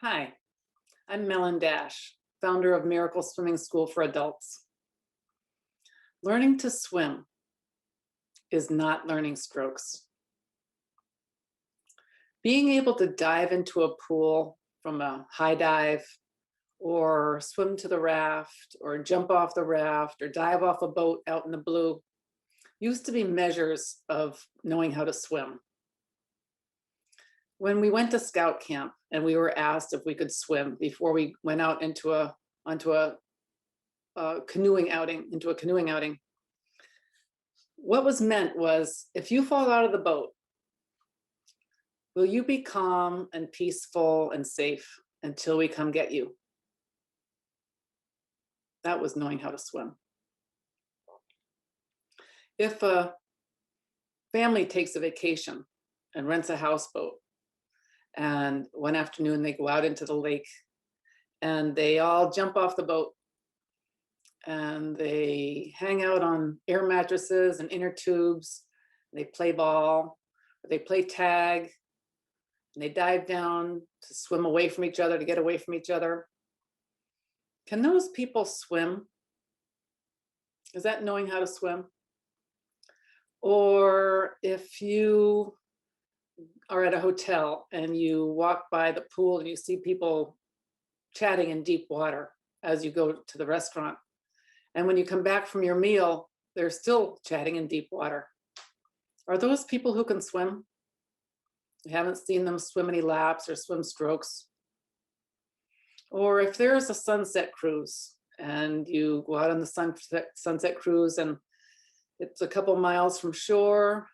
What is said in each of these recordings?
Hi, I'm Melon, founder of Miracle Swimming School for Adults. Learning to swim is not learning strokes. Being able to dive into a pool from a high dive, or swim to the raft, or jump off the raft, or dive off a boat out in the blue used to be measures of knowing how to swim. When we went to scout camp and we were asked if we could swim before we went out onto a canoeing outing, what was meant was, if you fall out of the boat, will you be calm and peaceful and safe until we come get you? That was knowing how to swim. If a family takes a vacation and rents a houseboat, and one afternoon they go out into the lake and they all jump off the boat and they hang out on air mattresses and inner tubes, and they play ball, or they play tag, and they dive down to swim away from each other, to get away from each other. Can those people swim? Is that knowing how to swim? Or if you are at a hotel and you walk by the pool and you see people chatting in deep water as you go to the restaurant, and when you come back from your meal, they're still chatting in deep water. Are those people who can swim? You haven't seen them swim any laps or swim strokes. Or if there's a sunset cruise and you go out on the sunset cruise and it's a couple miles from shore,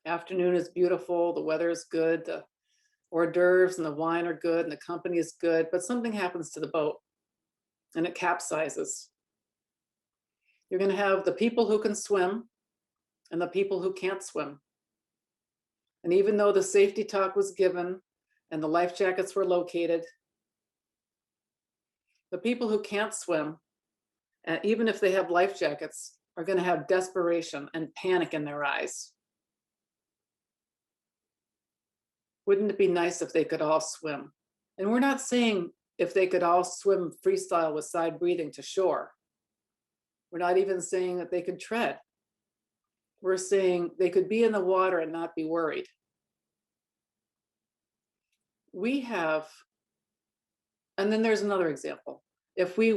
afternoon is beautiful, the weather is good, the hors d'oeuvres and the wine are good and the company is good, but something happens to the boat and it capsizes. You're going to have the people who can swim and the people who can't swim. And even though the safety talk was given and the life jackets were located, the people who can't swim, even if they have life jackets, are going to have desperation and panic in their eyes. Wouldn't it be nice if they could all swim? And we're not saying if they could all swim freestyle with side breathing to shore. We're not even saying that they could tread. We're saying they could be in the water and not be worried. We have, and then there's another example. If we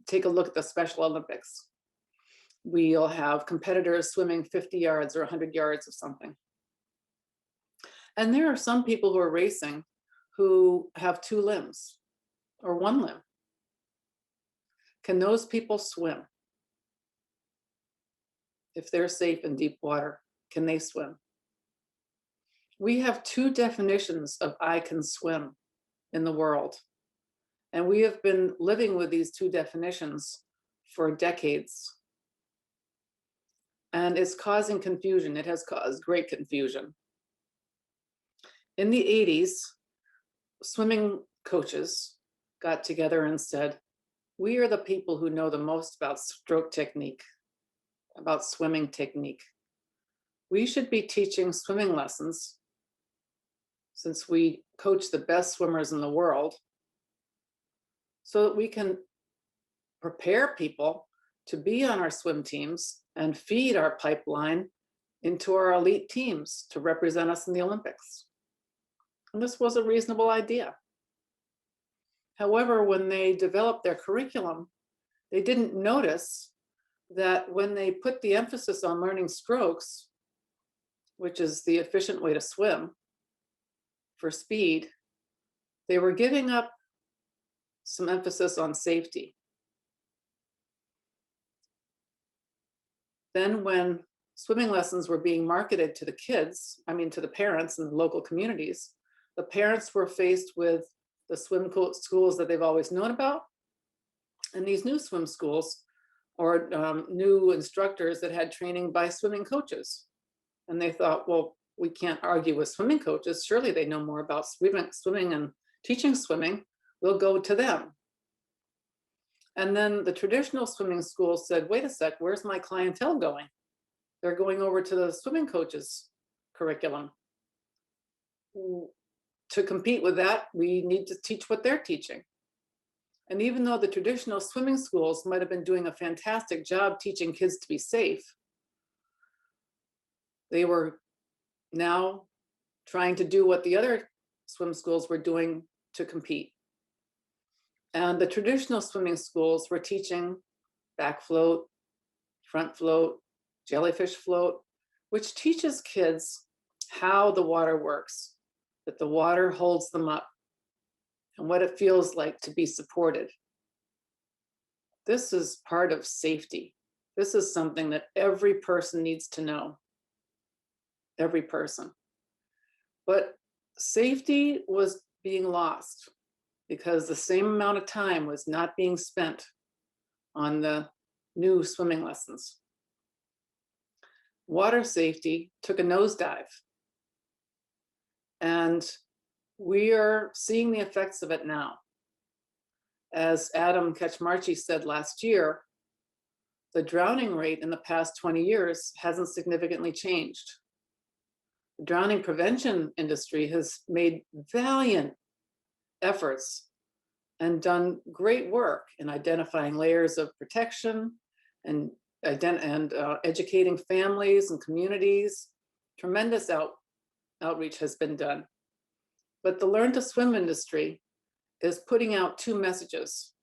take a look at the Special Olympics, we'll have competitors swimming 50 yards or 100 yards of something. And there are some people who are racing who have two limbs or one limb. Can those people swim? If they're safe in deep water, can they swim? We have two definitions of I can swim in the world. And we have been living with these two definitions for decades. And it's causing confusion. It has caused great confusion. In the 80s, swimming coaches got together and said, we are the people who know the most about stroke technique, about swimming technique. We should be teaching swimming lessons, since we coach the best swimmers in the world, so that we can prepare people to be on our swim teams and feed our pipeline into our elite teams to represent us in the Olympics. And this was a reasonable idea. However, when they developed their curriculum, they didn't notice that when they put the emphasis on learning strokes, which is the efficient way to swim for speed, they were giving up some emphasis on safety. Then when swimming lessons were being marketed to the kids, to the parents in the local communities, the parents were faced with the swim schools that they've always known about, and these new swim schools or new instructors that had training by swimming coaches. And they thought, well, we can't argue with swimming coaches. Surely they know more about swimming and teaching swimming. We'll go to them. And then the traditional swimming schools said, wait a sec, where's my clientele going? They're going over to the swimming coaches' curriculum. to compete with that, we need to teach what they're teaching. And even though the traditional swimming schools might have been doing a fantastic job teaching kids to be safe, they were now trying to do what the other swim schools were doing to compete. And the traditional swimming schools were teaching back float, front float, jellyfish float, which teaches kids how the water works, that the water holds them up, and what it feels like to be supported. This is part of safety. This is something that every person needs to know. Every person. But safety was being lost because the same amount of time was not being spent on the new swimming lessons. Water safety took a nosedive. And we are seeing the effects of it now. As Adam Kaczmarski said last year, the drowning rate in the past 20 years hasn't significantly changed. The drowning prevention industry has made valiant efforts and done great work in identifying layers of protection and educating families and communities. Tremendous outreach has been done. But the Learn to Swim industry is putting out two messages: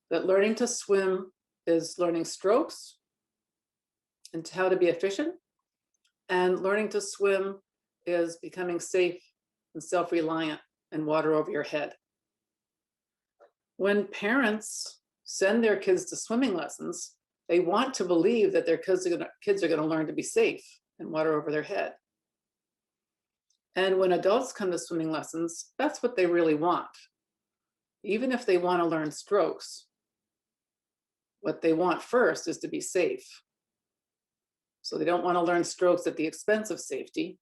that learning to swim is learning strokes and how to be efficient, and learning to swim is becoming safe and self-reliant and water over your head. When parents send their kids to swimming lessons, they want to believe that their kids are going to learn to be safe and water over their head. And when adults come to swimming lessons, that's what they really want. Even if they want to learn strokes, what they want first is to be safe. So they don't want to learn strokes at the expense of safety.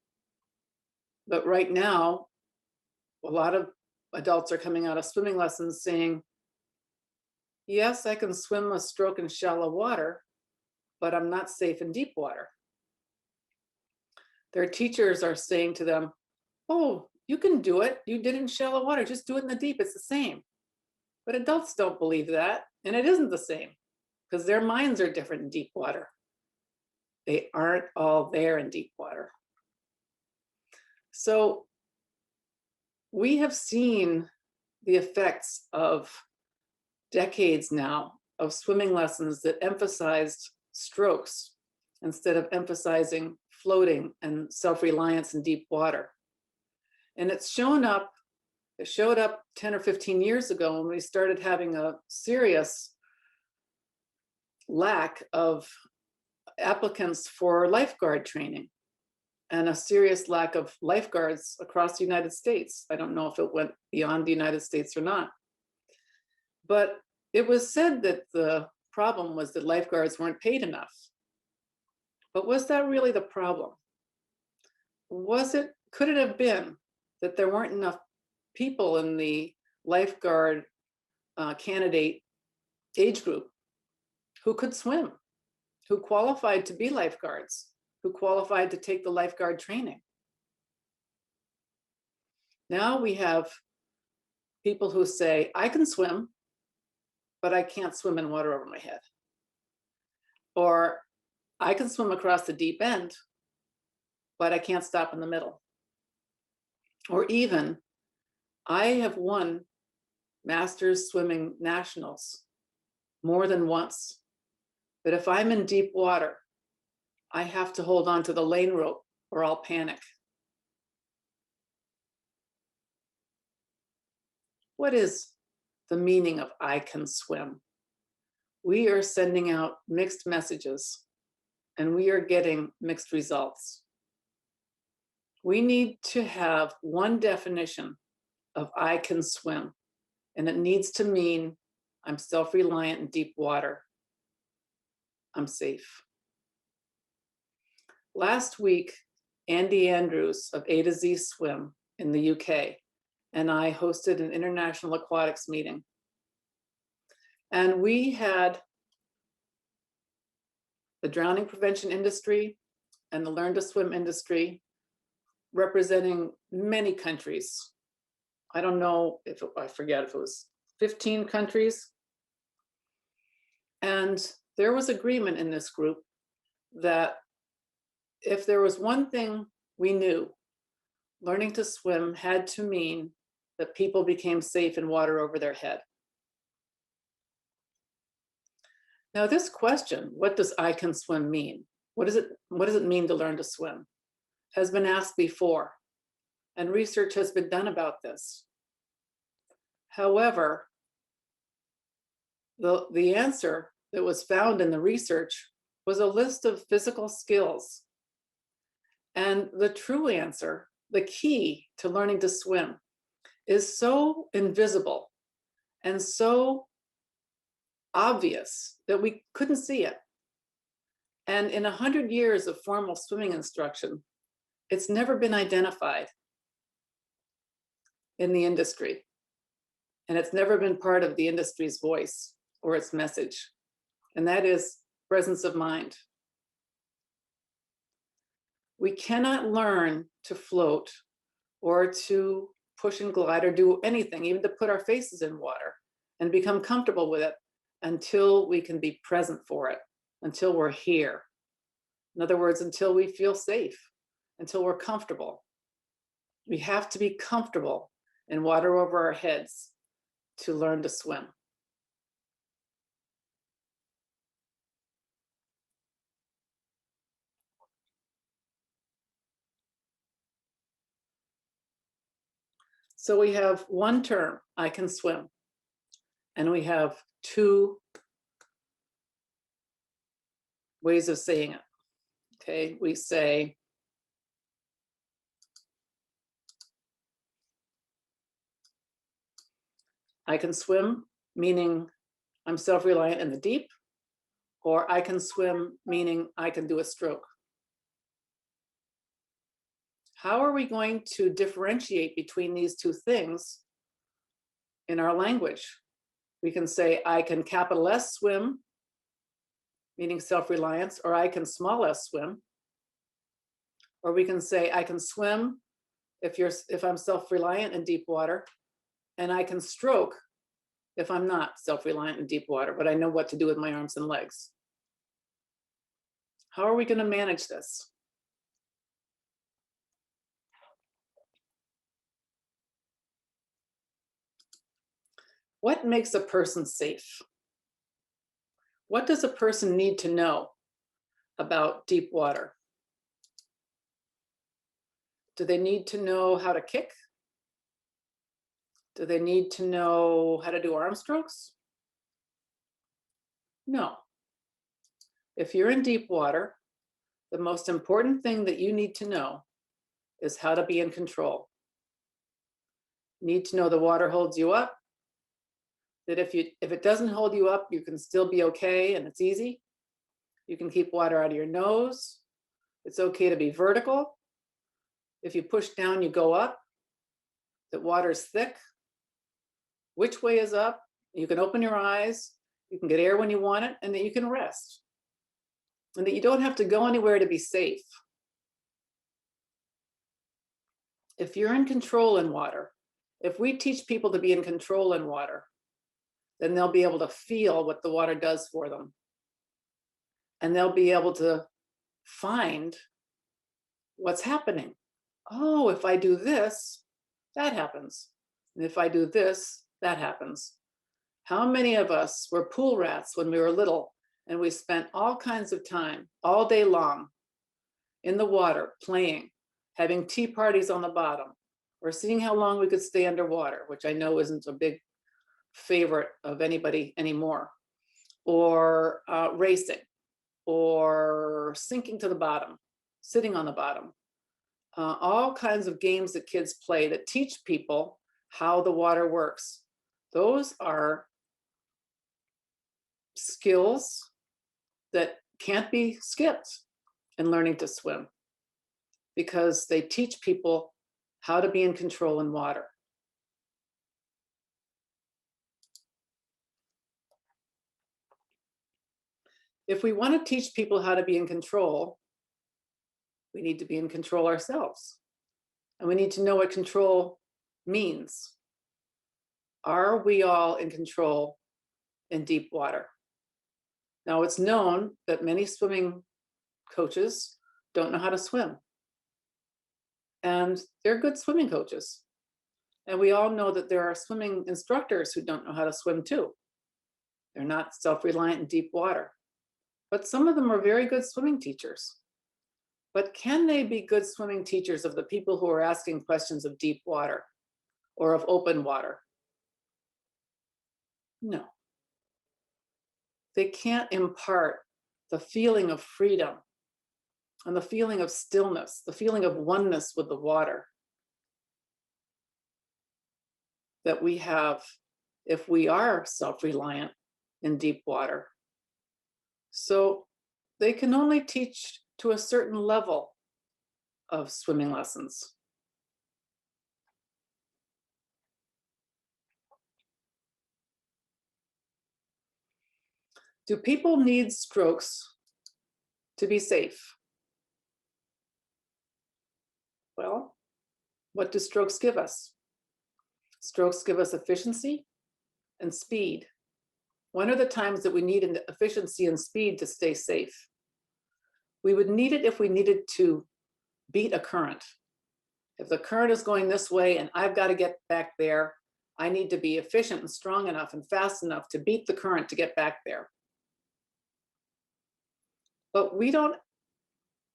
But right now, a lot of adults are coming out of swimming lessons saying, yes, I can swim a stroke in shallow water, but I'm not safe in deep water. Their teachers are saying to them, oh, you can do it. You did it in shallow water. Just do it in the deep. It's the same. But adults don't believe that. And it isn't the same because their minds are different in deep water. They aren't all there in deep water. So we have seen the effects of decades now of swimming lessons that emphasized strokes instead of emphasizing floating and self-reliance in deep water. And it showed up 10 or 15 years ago when we started having a serious lack of applicants for lifeguard training and a serious lack of lifeguards across the United States. I don't know if it went beyond the United States or not. But it was said that the problem was that lifeguards weren't paid enough. But was that really the problem? Could it have been that there weren't enough people in the lifeguard candidate age group who could swim, who qualified to be lifeguards, who qualified to take the lifeguard training? Now we have people who say, I can swim, but I can't swim in water over my head. Or I can swim across the deep end, but I can't stop in the middle. Or even, I have won Masters Swimming Nationals more than once, but if I'm in deep water, I have to hold on to the lane rope or I'll panic. What is the meaning of I can swim? We are sending out mixed messages and we are getting mixed results. We need to have one definition of I can swim, and it needs to mean I'm self-reliant in deep water. I'm safe. Last week, Andy Andrews of A to Z Swim in the UK and I hosted an international aquatics meeting. And we had the drowning prevention industry and the Learn to Swim industry representing many countries. I don't know if I forget if it was 15 countries. And there was agreement in this group that if there was one thing we knew, learning to swim had to mean that people became safe in water over their head. Now, this question, what does I can swim mean? What does it mean to learn to swim? Has been asked before, and research has been done about this. However, the answer that was found in the research was a list of physical skills. And the true answer, the key to learning to swim, is so invisible and so obvious that we couldn't see it. And in 100 years of formal swimming instruction, it's never been identified in the industry. And it's never been part of the industry's voice or its message. And that is presence of mind. We cannot learn to float or to push and glide or do anything, even to put our faces in water and become comfortable with it until we can be present for it, until we're here. In other words, until we feel safe, until we're comfortable. We have to be comfortable in water over our heads to learn to swim. So we have one term, I can swim, and we have two ways of saying it. Okay, we say, I can swim, meaning I'm self-reliant in the deep, or I can swim, meaning I can do a stroke. How are we going to differentiate between these two things in our language? We can say, I can capital S swim, meaning self-reliance, or I can small s swim. Or we can say, I can swim if I'm self-reliant in deep water, and I can stroke if I'm not self-reliant in deep water, but I know what to do with my arms and legs. How are we going to manage this? What makes a person safe? What does a person need to know about deep water? Do they need to know how to kick? Do they need to know how to do arm strokes? No. If you're in deep water, the most important thing that you need to know is how to be in control. You need to know the water holds you up, that if it doesn't hold you up, you can still be okay and it's easy. You can keep water out of your nose. It's okay to be vertical. If you push down, you go up. That water's thick. Which way is up? You can open your eyes. You can get air when you want it, and that you can rest. And that you don't have to go anywhere to be safe. If you're in control in water, if we teach people to be in control in water, then they'll be able to feel what the water does for them. And they'll be able to find what's happening. Oh, if I do this, that happens. And if I do this, that happens. How many of us were pool rats when we were little and we spent all kinds of time, all day long, in the water, playing, having tea parties on the bottom, or seeing how long we could stay underwater, which I know isn't a big favorite of anybody anymore, or racing, or sinking to the bottom, sitting on the bottom. All kinds of games that kids play that teach people how the water works. Those are skills that can't be skipped in learning to swim because they teach people how to be in control in water. If we want to teach people how to be in control, we need to be in control ourselves. And we need to know what control means. Are we all in control in deep water? Now, it's known that many swimming coaches don't know how to swim. And they're good swimming coaches. And we all know that there are swimming instructors who don't know how to swim too. They're not self-reliant in deep water. But some of them are very good swimming teachers. But can they be good swimming teachers of the people who are asking questions of deep water or of open water? No. They can't impart the feeling of freedom and the feeling of stillness, the feeling of oneness with the water that we have if we are self-reliant in deep water. So they can only teach to a certain level of swimming lessons. Do people need strokes to be safe? Well, what do strokes give us? Strokes give us efficiency and speed. When are the times that we need efficiency and speed to stay safe? We would need it if we needed to beat a current. If the current is going this way and I've got to get back there, I need to be efficient and strong enough and fast enough to beat the current to get back there. But we don't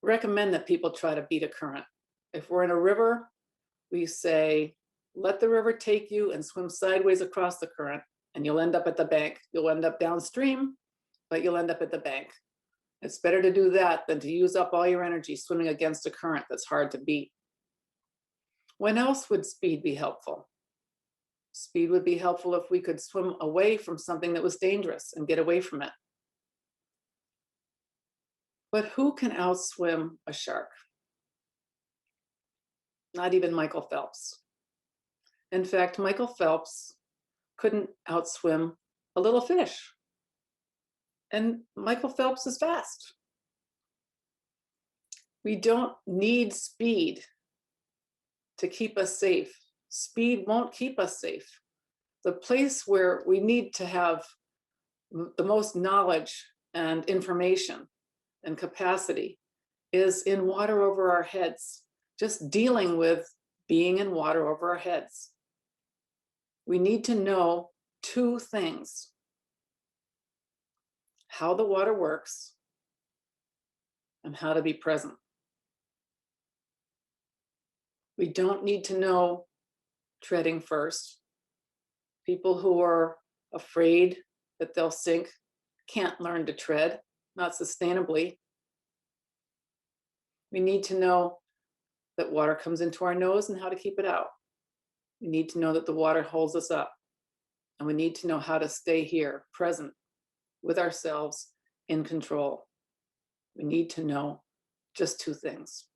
recommend that people try to beat a current. If we're in a river, we say, let the river take you and swim sideways across the current, and you'll end up at the bank. You'll end up downstream, but you'll end up at the bank. It's better to do that than to use up all your energy swimming against a current that's hard to beat. When else would speed be helpful? Speed would be helpful if we could swim away from something that was dangerous and get away from it. But who can outswim a shark? Not even Michael Phelps. In fact, Michael Phelps couldn't outswim a little fish. And Michael Phelps is fast. We don't need speed to keep us safe. Speed won't keep us safe. The place where we need to have the most knowledge and information and capacity is in water over our heads, just dealing with being in water over our heads. We need to know two things: how the water works and how to be present. We don't need to know treading first. People who are afraid that they'll sink can't learn to tread, not sustainably. We need to know that water comes into our nose and how to keep it out. We need to know that the water holds us up. And we need to know how to stay here, present with ourselves, in control. We need to know just two things.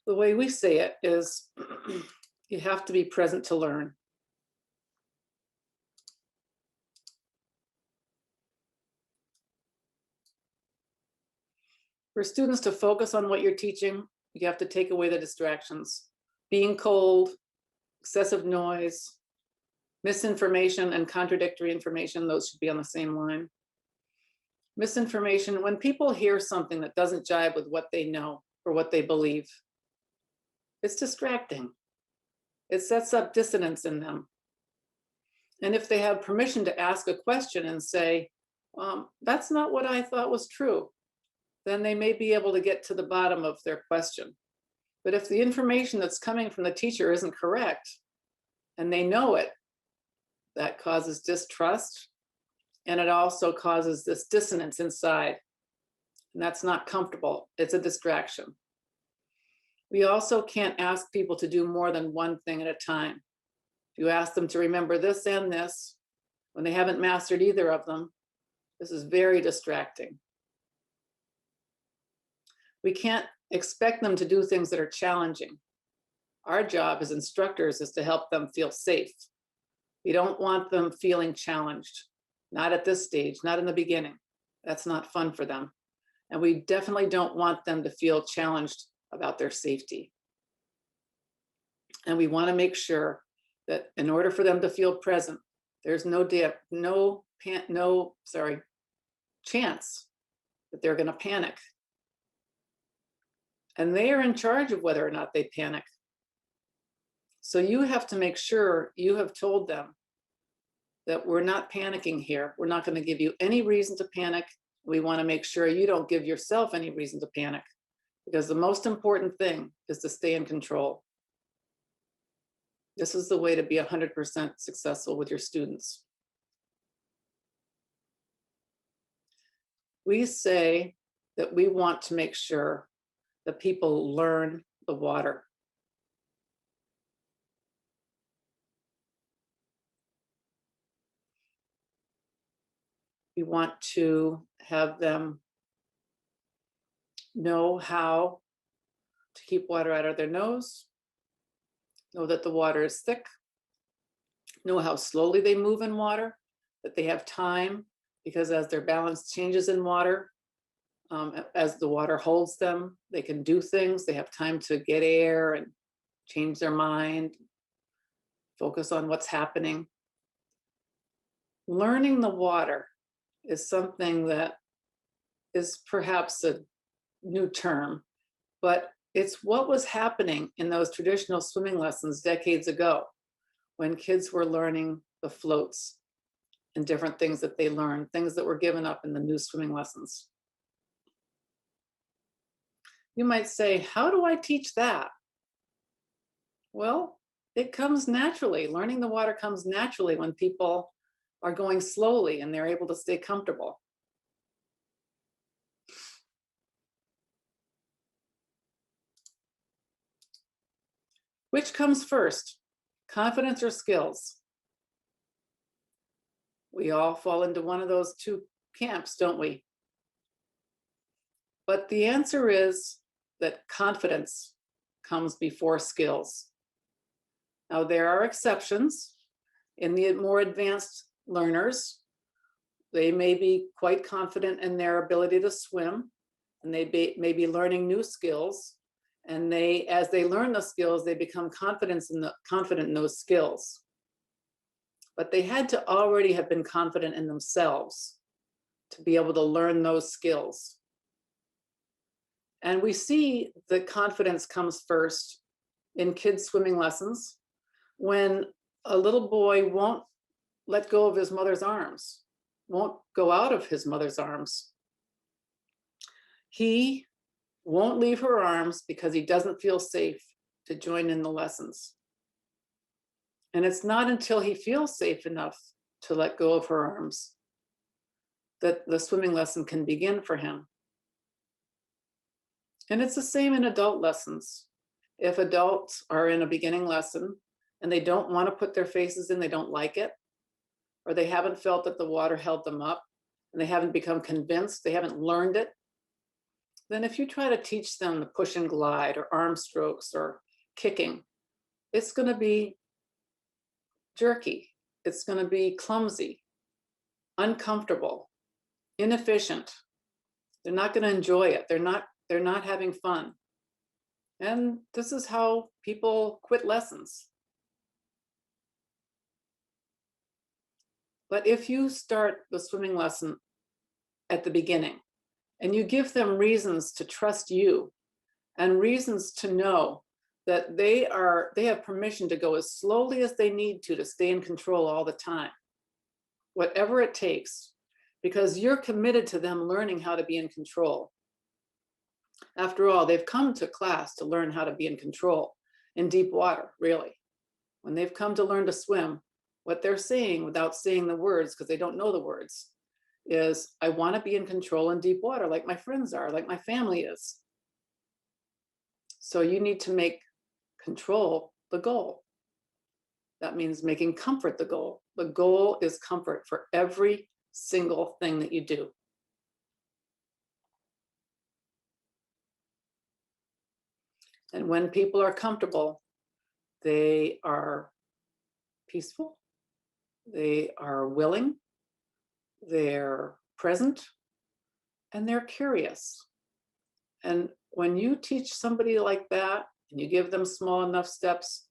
The way we say it is, you have to be present to learn. For students to focus on what you're teaching, you have to take away the distractions. Being cold, excessive noise, misinformation and contradictory information, those should be on the same line. Misinformation, when people hear something that doesn't jive with what they know or what they believe, it's distracting. It sets up dissonance in them. And if they have permission to ask a question and say, that's not what I thought was true, then they may be able to get to the bottom of their question. But if the information that's coming from the teacher isn't correct, and they know it, that causes distrust, and it also causes this dissonance inside. And that's not comfortable. It's a distraction. We also can't ask people to do more than one thing at a time. If you ask them to remember this and this, when they haven't mastered either of them, this is very distracting. We can't expect them to do things that are challenging. Our job as instructors is to help them feel safe. We don't want them feeling challenged, not at this stage, not in the beginning. That's not fun for them. And we definitely don't want them to feel challenged about their safety. And we want to make sure that in order for them to feel present, there's no chance that they're going to panic. And they are in charge of whether or not they panic. So you have to make sure you have told them that we're not panicking here. We're not going to give you any reason to panic. We want to make sure you don't give yourself any reason to panic, because the most important thing is to stay in control. This is the way to be 100% successful with your students. We say that we want to make sure that people learn the water. We want to have them know how to keep water out of their nose, know that the water is thick, know how slowly they move in water, that they have time, because as their balance changes in water, as the water holds them, they can do things. They have time to get air and change their mind, focus on what's happening. Learning the water is something that is perhaps a new term, but it's what was happening in those traditional swimming lessons decades ago, when kids were learning the floats and different things that they learned, things that were given up in the new swimming lessons. You might say, how do I teach that? Well, it comes naturally. Learning the water comes naturally when people are going slowly and they're able to stay comfortable. Which comes first, confidence or skills? We all fall into one of those two camps, don't we? But the answer is that confidence comes before skills. Now, there are exceptions. In the more advanced learners, they may be quite confident in their ability to swim, and they may be learning new skills. And as they learn the skills, they become confident in those skills. But they had to already have been confident in themselves to be able to learn those skills. And we see that confidence comes first in kids' swimming lessons when a little boy won't let go of his mother's arms, won't go out of his mother's arms. He won't leave her arms because he doesn't feel safe to join in the lessons. And it's not until he feels safe enough to let go of her arms that the swimming lesson can begin for him. And it's the same in adult lessons. If adults are in a beginning lesson and they don't want to put their faces in, they don't like it, or they haven't felt that the water held them up, and they haven't become convinced, they haven't learned it, then if you try to teach them the push and glide or arm strokes or kicking, it's going to be jerky. It's going to be clumsy, uncomfortable, inefficient. They're not going to enjoy it. They're not having fun. And this is how people quit lessons. But if you start the swimming lesson at the beginning and you give them reasons to trust you and reasons to know that they have permission to go as slowly as they need to stay in control all the time, whatever it takes, because you're committed to them learning how to be in control. After all, they've come to class to learn how to be in control in deep water, really. When they've come to learn to swim, what they're saying without saying the words, because they don't know the words, is, I want to be in control in deep water like my friends are, like my family is. So you need to make control the goal. That means making comfort the goal. The goal is comfort for every single thing that you do. And when people are comfortable, they are peaceful, they are willing, they're present, and they're curious. And when you teach somebody like that and you give them small enough steps,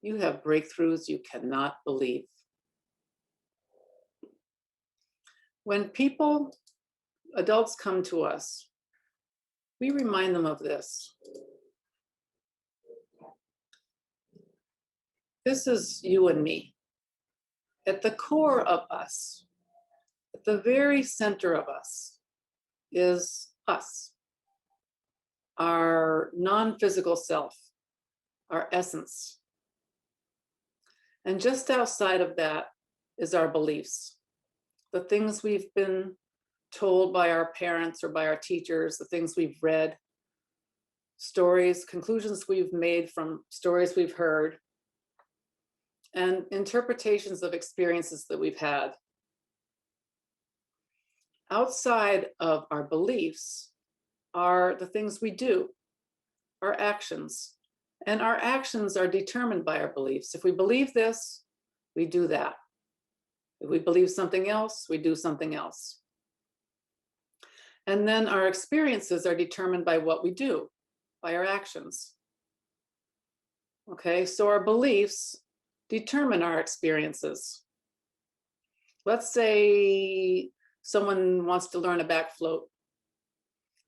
you have breakthroughs you cannot believe. When adults come to us, we remind them of this. This is you and me. At the core of us, at the very center of us, is us, our non-physical self, our essence. And just outside of that is our beliefs, the things we've been told by our parents or by our teachers, the things we've read, stories, conclusions we've made from stories we've heard, and interpretations of experiences that we've had. Outside of our beliefs are the things we do, our actions. And our actions are determined by our beliefs. If we believe this, we do that. If we believe something else, we do something else. And then our experiences are determined by what we do, by our actions. Okay, so our beliefs determine our experiences. Let's say someone wants to learn a back float,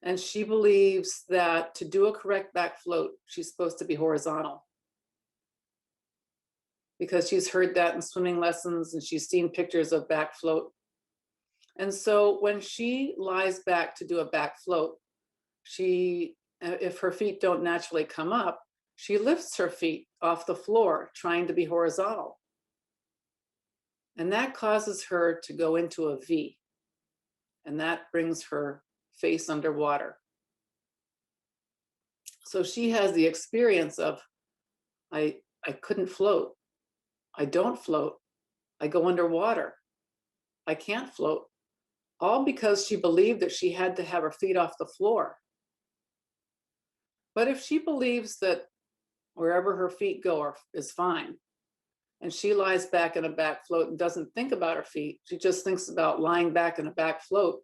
and she believes that to do a correct back float, she's supposed to be horizontal, because she's heard that in swimming lessons and she's seen pictures of back float. And so when she lies back to do a back float, if her feet don't naturally come up, she lifts her feet off the floor, trying to be horizontal. And that causes her to go into a V. And that brings her face underwater. So she has the experience of, I couldn't float. I don't float. I go underwater. I can't float. All because she believed that she had to have her feet off the floor. But if she believes that wherever her feet go is fine, and she lies back in a back float and doesn't think about her feet, she just thinks about lying back in a back float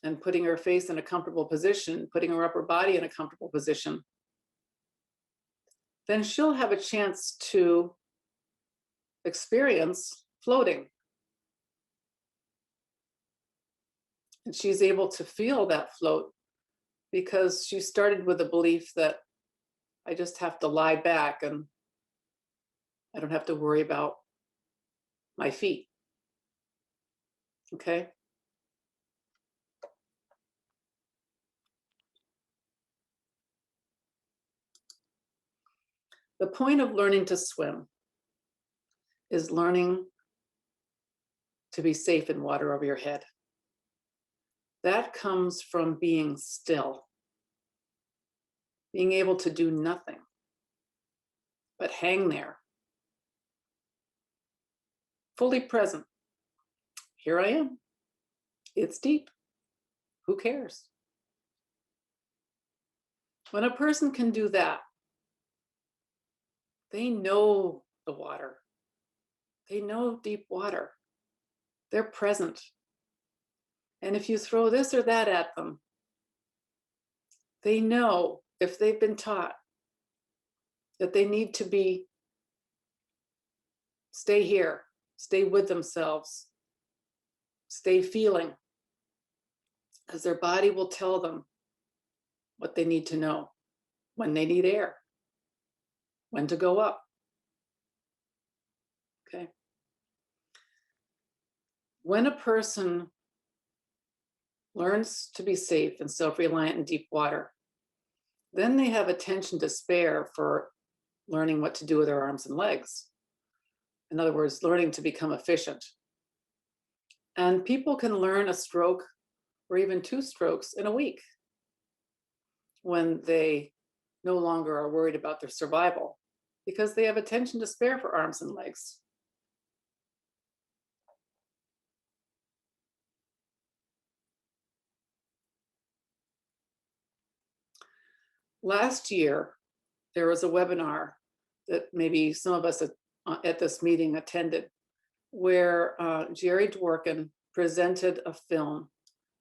and putting her face in a comfortable position, putting her upper body in a comfortable position, then she'll have a chance to experience floating. And she's able to feel that float because she started with a belief that I just have to lie back and I don't have to worry about my feet. Okay? The point of learning to swim is learning to be safe in water over your head. That comes from being still, being able to do nothing but hang there, fully present. Here I am. It's deep. Who cares? When a person can do that, they know the water. They know deep water. They're present. And if you throw this or that at them, they know, if they've been taught, that they need to stay here, stay with themselves, stay feeling, because their body will tell them what they need to know, when they need air, when to go up. Okay. When a person learns to be safe and self-reliant in deep water, then they have attention to spare for learning what to do with their arms and legs. In other words, learning to become efficient. And people can learn a stroke or even 2 strokes in a week when they no longer are worried about their survival, because they have attention to spare for arms and legs. Last year, there was a webinar that maybe some of us at this meeting attended, where Jerry Dworkin presented a film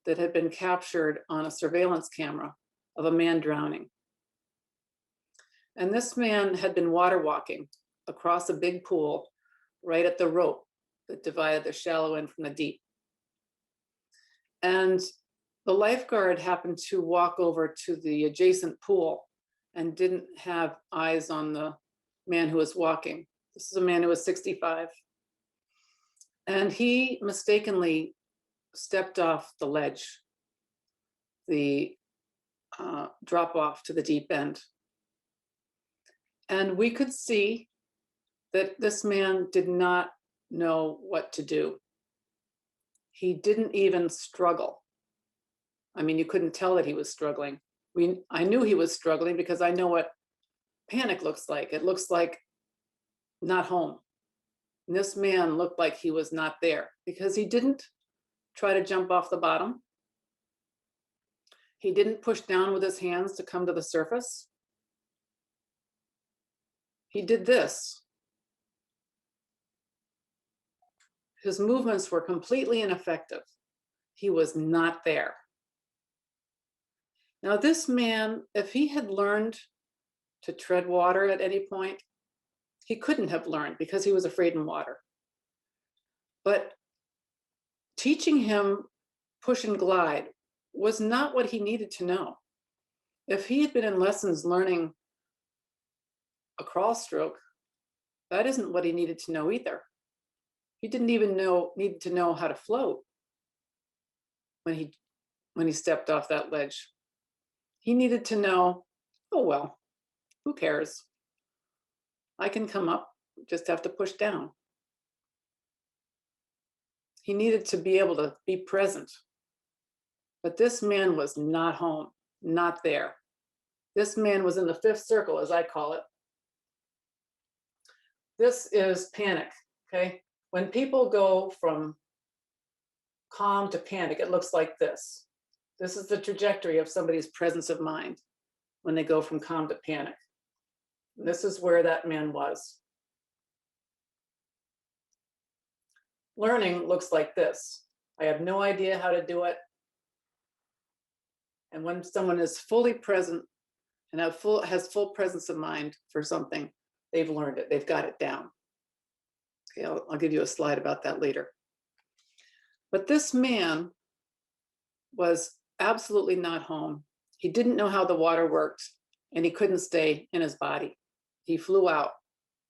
that had been captured on a surveillance camera of a man drowning. And this man had been water walking across a big pool right at the rope that divided the shallow end from the deep. And the lifeguard happened to walk over to the adjacent pool and didn't have eyes on the man who was walking. This is a man who was 65. And he mistakenly stepped off the ledge, the drop off to the deep end. And we could see that this man did not know what to do. He didn't even struggle. I mean, you couldn't tell that he was struggling. I knew he was struggling because I know what panic looks like. It looks like not home. And this man looked like he was not there because he didn't try to jump off the bottom. He didn't push down with his hands to come to the surface. He did this. His movements were completely ineffective. He was not there. Now, this man, if he had learned to tread water at any point, he couldn't have learned because he was afraid in water. But teaching him push and glide was not what he needed to know. If he had been in lessons learning a crawl stroke, that isn't what he needed to know either. He didn't even need to know how to float when he stepped off that ledge. He needed to know, oh, well, who cares? I can come up, just have to push down. He needed to be able to be present. But this man was not home, not there. This man was in the fifth circle, as I call it. This is panic, okay? When people go from calm to panic, it looks like this. This is the trajectory of somebody's presence of mind when they go from calm to panic. And this is where that man was. Learning looks like this. I have no idea how to do it. And when someone is fully present and has full presence of mind for something, they've learned it, they've got it down. Okay, I'll give you a slide about that later. But this man was absolutely not home. He didn't know how the water worked, and he couldn't stay in his body. He flew out.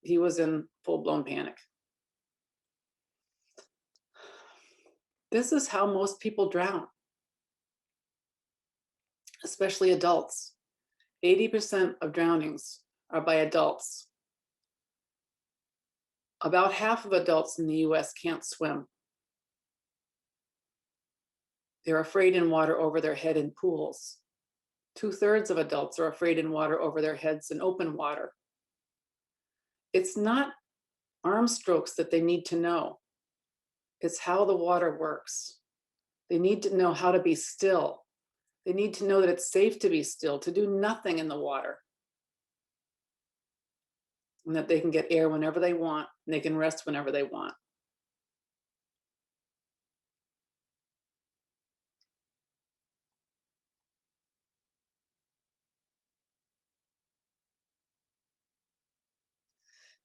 He was in full-blown panic. This is how most people drown, especially adults. 80% of drownings are by adults. About half of adults in the US can't swim. They're afraid in water over their head in pools. 2/3 of adults are afraid in water over their heads in open water. It's not arm strokes that they need to know. It's how the water works. They need to know how to be still. They need to know that it's safe to be still, to do nothing in the water. And that they can get air whenever they want, and they can rest whenever they want.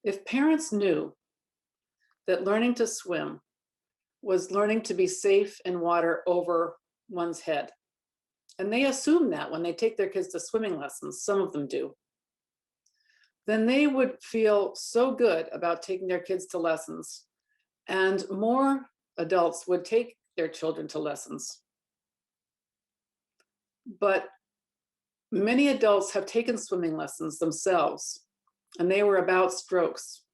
If parents knew that learning to swim was learning to be safe in water over one's head, and they assume that when they take their kids to swimming lessons, some of them do, then they would feel so good about taking their kids to lessons, and more adults would take their children to lessons. But many adults have taken swimming lessons themselves, and they were about strokes.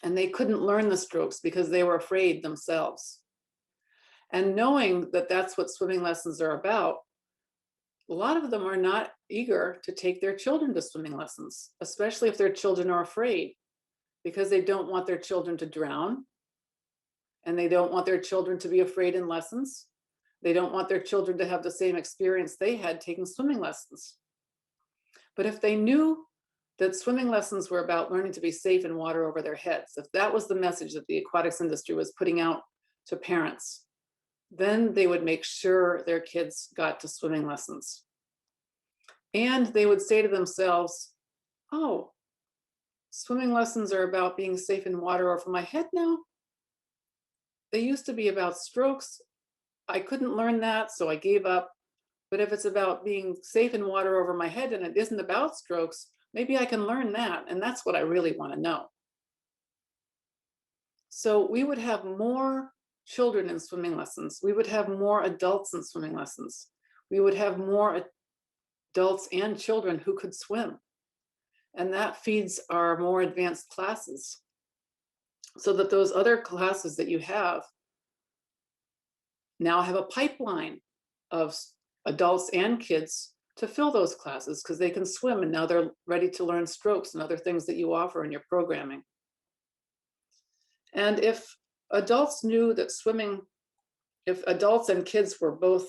And they couldn't learn the strokes because they were afraid themselves. And knowing that that's what swimming lessons are about, a lot of them are not eager to take their children to swimming lessons, especially if their children are afraid, because they don't want their children to drown, and they don't want their children to be afraid in lessons. They don't want their children to have the same experience they had taking swimming lessons. But if they knew that swimming lessons were about learning to be safe in water over their heads, if that was the message that the aquatics industry was putting out to parents, Then they would make sure their kids got to swimming lessons. And they would say to themselves, oh, swimming lessons are about being safe in water over my head now. They used to be about strokes. I couldn't learn that, so I gave up. But if it's about being safe in water over my head and it isn't about strokes, maybe I can learn that. And that's what I really want to know. So we would have more children in swimming lessons. We would have more adults in swimming lessons. We would have more adults and children who could swim. And that feeds our more advanced classes, so that those other classes that you have now have a pipeline of adults and kids to fill those classes because they can swim and now they're ready to learn strokes and other things that you offer in your programming. And if adults knew that swimming, if adults and kids were both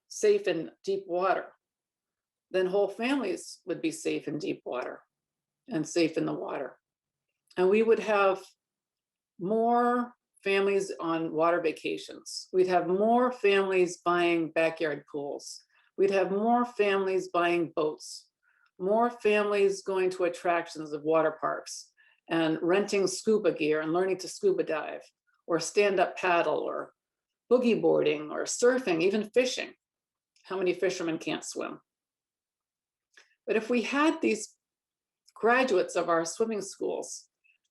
safe in deep water, then whole families would be safe in deep water and safe in the water. And we would have more families on water vacations. We'd have more families buying backyard pools. We'd have more families buying boats, more families going to attractions of water parks and renting scuba gear and learning to scuba dive or stand up paddle or boogie boarding or surfing, even fishing. How many fishermen can't swim? But if we had these graduates of our swimming schools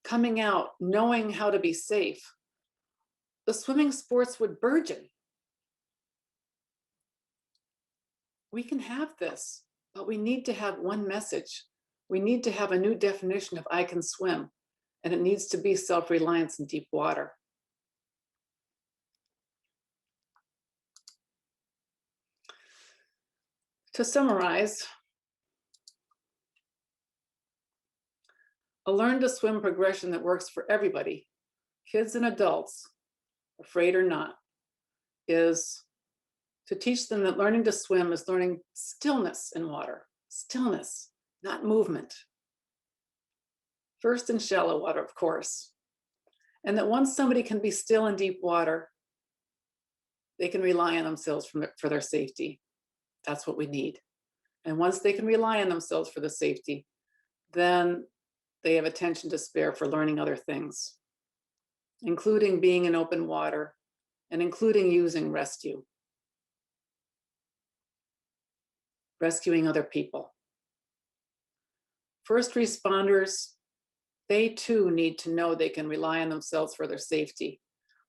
coming out knowing how to be safe, the swimming sports would burgeon. We can have this, but we need to have one message. We need to have a new definition of I can swim, and it needs to be self-reliance in deep water. To summarize, a learn to swim progression that works for everybody, kids and adults, afraid or not, is to teach them that learning to swim is learning stillness in water, stillness, not movement. First in shallow water, of course. And that once somebody can be still in deep water, they can rely on themselves for their safety. That's what we need. And once they can rely on themselves for the safety, then they have attention to spare for learning other things, including being in open water and including using rescuing other people. First responders, they too need to know they can rely on themselves for their safety.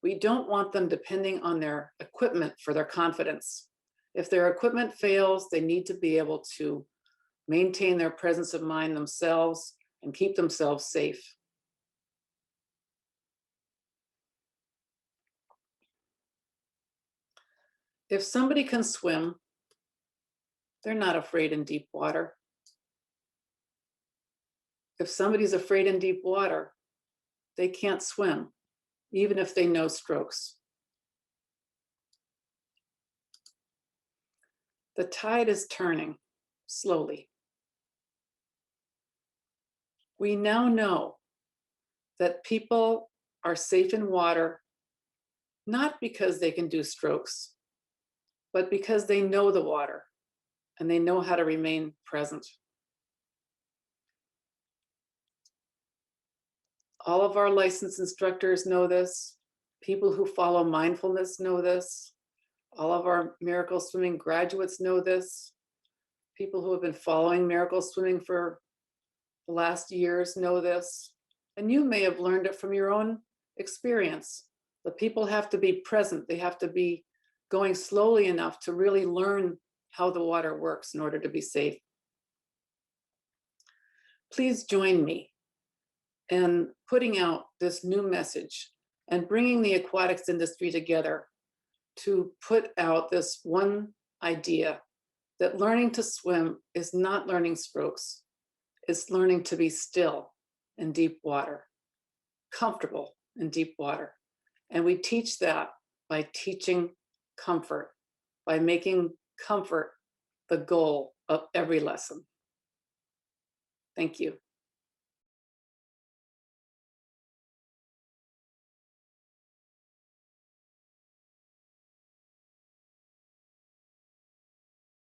We don't want them depending on their equipment for their confidence. If their equipment fails, they need to be able to maintain their presence of mind themselves and keep themselves safe. If somebody can swim, they're not afraid in deep water. If somebody's afraid in deep water, they can't swim, even if they know strokes. The tide is turning slowly. We now know that people are safe in water, not because they can do strokes, but because they know the water and they know how to remain present. All of our licensed instructors know this. People who follow mindfulness know this. All of our miracle swimming graduates know this. People who have been following miracle swimming for the last years know this. And you may have learned it from your own experience. The people have to be present. They have to be going slowly enough to really learn how the water works in order to be safe. Please join me in putting out this new message and bringing the aquatics industry together to put out this one idea that learning to swim is not learning strokes. It's learning to be still in deep water, comfortable in deep water. And we teach that by teaching comfort, by making comfort the goal of every lesson. Thank you.